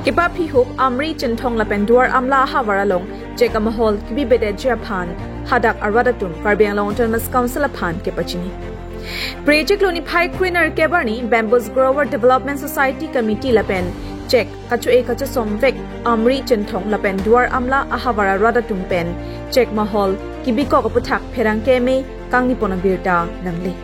Kipa Pihuk Amri Chintong Lapen Duar Amla Havaralong Jeka Mahol Kibi Bede Japan Hadak Aradatum Karbiang Long Autonomous Council Apan Kipachini Project Loni Pai Queener Kebarni Bamboos Grower Development Society Committee Lapen Check Kachu E Kachu Somvek Amri Chintong Lapen Duar Amla Ahavara Radatum Pen Check Mahol Kibi Kokaputak Perang Keme Kangni Ponabirta Namli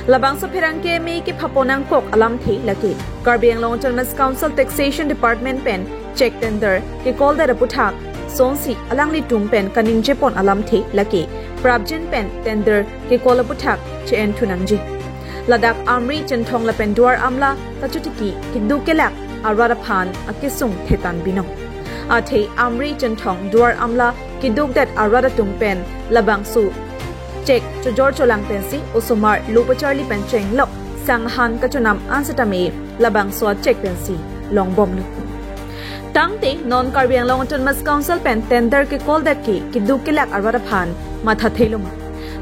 Labang sa Perangke may kipaponang kok alam thi laki. Karbiang Long Autonomous Council Taxation Department pen check tender ki call da raputhak sonsi alang li tung pen kaning jepon alam thi laki. Prabjin pen tender ki call aputhak chen thunangji. Ladak Amri Chintong la pen duar amla kachutiki kiddu kelak arwara phan akisung thetan binong. Athe Amri Chintong duar amla kiduk dat arwara tung pen labang su Check to George Olang Pensi, Osomar, Lupa Charlie Pencheng Lok, Sang Han Kachunam Ansatame, Labang Swa Check Pensi, Long Bom Lu. Tangte, non Karbiang Long Autonomous Council Pen tender ki call that ki Dukilak Arwarapan, Matha Theluma.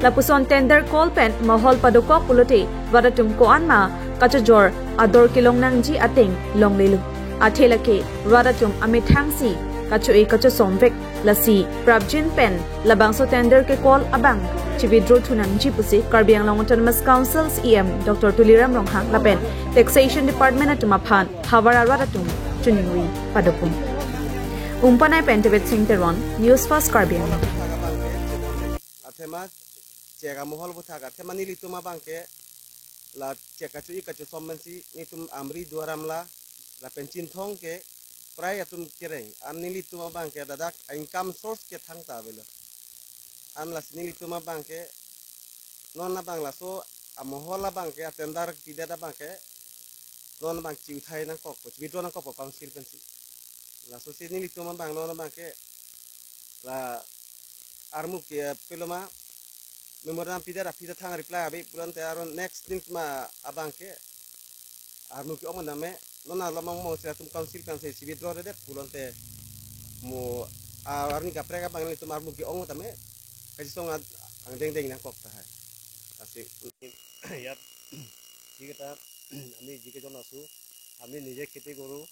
Lapuson tender call pen Mahol Padukok Pulote, Varatum Koanma, Kachajor, Ador Kilong Nangji Ating, Long Lilu. Atelake, Varatum Amitangsi, Kachu E Kachu Somvek, Lasi, Prabjin Pen, Labang So tender ki call Abang. Withdraw Tunang Jipusi, Karbiang Long Autonomous Council's EM, Dr. Tuliram Ronghang Lapen, Taxation Department at Tumapan, Havara Radatum, Chuningwi, Padopun. Umpanay Pentavit Singh Teron, News First Karbiang. Atemas, Chega Mohol Butaga, Temanili Tuma Banke, La Chekachu Ikachu Somensi, Nitum Amri Duaramla, La Penchin Tonke, Prayatum Kireng, Anili Tuma Banke, Dadak, income source ke Tangta Villa. Anlas nili tuma banke non na bangla so amohola banke atendar tidak ada banke non bank ciutai nang kok withdraw nang kok council pensi la so si nili tuma bang non banke la armu ke peloma memoram tidak thang reply abi puran te aron next link ma abanke armu ke omon name non na lamang mo sa tum council pensi si withdraw de puran te mo arni ka prega bang itu armu ke ong tame kasi song ang deng nang kok tahay kasi ইয়াত যিকেইটা আমি যিকেইজন আছোঁ আমি নিজে খেতি কৰোঁ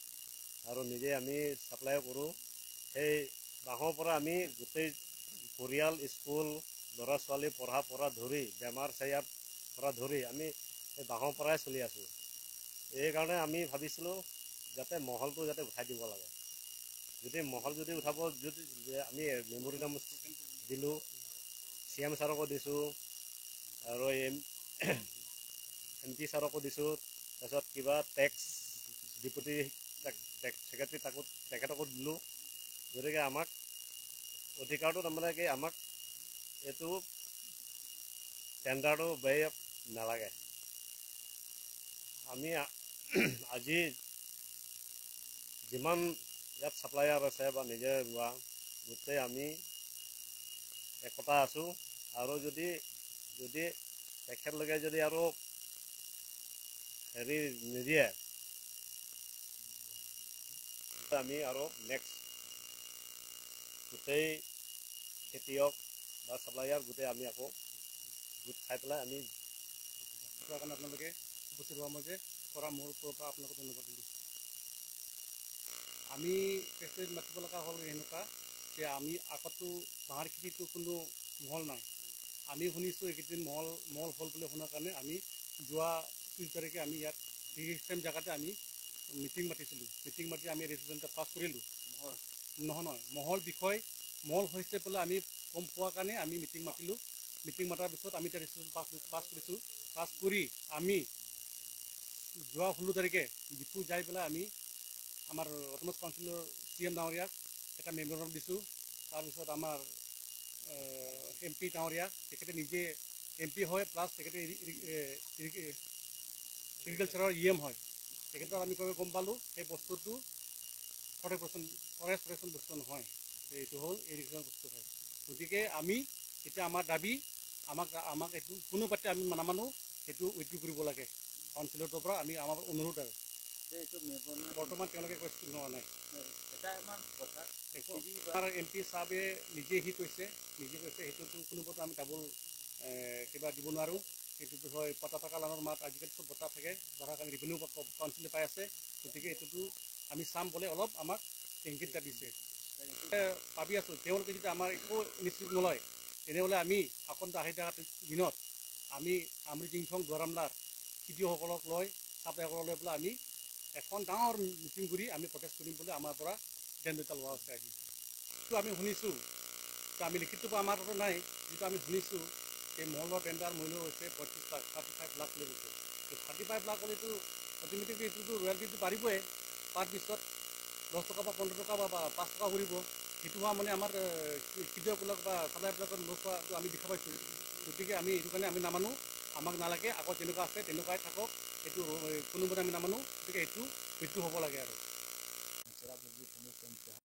আৰু নিজে আমি সাপ্লাই কৰোঁ সেই বাঁহৰ পৰা আমি গোটেই পৰিয়াল স্কুল ল'ৰা ছোৱালী পঢ়া ধৰি বেমাৰ চায়াৰ পৰা ধৰি আমি এই বাঁহৰ পৰাই চলি আছোঁ এই কাৰণে আমি ভাবিছিলোঁ যাতে মহলটো যাতে উঠাই দিব লাগে যদি মহল যদি উঠাব যদি আমি মেমৰিয়াম দিলোঁ CM Saroko disu, aro MP Saroko disu, tasot kiba tax deputy tax secretary takut tekatoko dulu, jadi ke amak, odhikar tu namanya ke amak itu tender tu bayar nalage. Ami aji jiman yat supplier ase ba nije ruwa, gote ami একতা আছো আৰু যদি তেখেত লগে যদি আৰু হেৰি নিদিয়ে আমি আৰু নেক্সট গোটেই খেতিয়ক বা সাপ্লায়াৰ গোটেই আমি আকৌ গোট খাই পেলাই আমি কাৰণে আপোনালোকে উপস্থিত হোৱা মই যে কৰা মোৰ পৰা আপোনালোকক ধন্যবাদ দিলোঁ আমি প্ৰেচিডেণ্ট মাতিব লগা হ'ল এনেকুৱা যে আমি আগতো বাঁহৰ খেতিটো কোনো মহল নাই আমি শুনিছোঁ এইকেইদিন মহল হ'ল বুলি শুনাৰ কাৰণে আমি যোৱা 30 তাৰিখে আমি ইয়াত ছেম জেগাতে আমি মিটিং মাতিছিলোঁ মিটিং মাতি আমি ৰেজুলেশ্যন পাছ কৰিলোঁ নহয় মহল বিষয় মহল হৈছে বোলে আমি কম পোৱাৰ কাৰণে আমি মিটিং মাতিলোঁ মিটিং মাতাৰ পিছত আমি এটা ৰেজুলেশ্যন পাছ কৰিছোঁ পাছ কৰি আমি যোৱা 16 তাৰিখে ডিপু যাই পেলাই আমি আমাৰ অটোনমাছ কাউন্সিলৰ CM ডাঙৰীয়াক এটা মেমৰেণ্ডাম দিছোঁ তাৰপিছত আমাৰ MP ডাঙৰীয়া তেখেতে নিজে MP হয় প্লাছ তেখেতে এগ্ৰিকালচাৰৰ EM হয় তেখেতক আমি গম পালোঁ এই বস্তুটো ফৰেষ্ট প্ৰটেকশ্যন বস্তু নহয় এইটো হ'ল এগ্ৰিকালচাৰ বস্তু হয় গতিকে আমি এতিয়া আমাৰ দাবী আমাক এইটো কোনো পাতে আমি নামানো সেইটো উইথড্ৰ কৰিব লাগে কাউন্সিলৰ পৰা আমি আমাৰ অনুৰোধ আৰু বৰ্তমান তেওঁলোকে কৈছে নহয় নাই এটা ইমান কথা আমাৰ MP সাহেবে নিজে কৈছে সেইটোতো কোনো কথা আমি ডাবল কিবা দিব নোৱাৰোঁ সেইটো হয় পতা লানৰ মাত আজিকালি চব বতা থাকে ধৰা কাৰণে ৰেভিনিউ কাউন্সিলে পাই আছে গতিকে এইটোতো আমি চাম বোলে অলপ আমাক ইংগিত এটা দিছে ভাবি আছোঁ তেওঁলোকে যদি আমাৰ একো নিশ্চিত নলয় তেনেহ'লে আমি আসন্ন আহি থকা দিনত আমি আমৰি জিংথং দুৱাৰামলাৰ খেতিয়কসকলক লৈ চাপ্লাইসকলক লৈ পেলাই আমি এখন ডাঙৰ মিটিং কৰি আমি প্ৰটেষ্ট কৰিম বুলি আমাৰ পৰা সিদ্ধান্ত এটা লোৱা হৈছে আজি যিটো আমি শুনিছোঁ আমি লিখিতটো আমাৰ তাতো নাই যিটো আমি শুনিছোঁ এই মহলৰ টেণ্ডাৰ মূল্য হৈছে 35 লাখ 35 লাখ লৈ গৈছে 35 লাখ হ'লেতো অট'মেটিকলি এইটোতো ৰয়েলটিটো বাঢ়িবই পাৰ পিছত 10 টকা বা 15 টকা বা 5 টকা কৰিব সেইটো হোৱা মানে আমাৰ খেতিয়কবিলাক বা চাপ্লাইবিলাকৰ লোক হোৱাটো আমি দেখা পাইছোঁ গতিকে আমি এইটো কাৰণে আমি নামানো আমাক নালাগে আগত যেনেকুৱা আছে তেনেকুৱাই থাকক এইটো কোনোমতে আমি নামানো গতিকে এইটো মৃত্যু হ'ব লাগে আৰু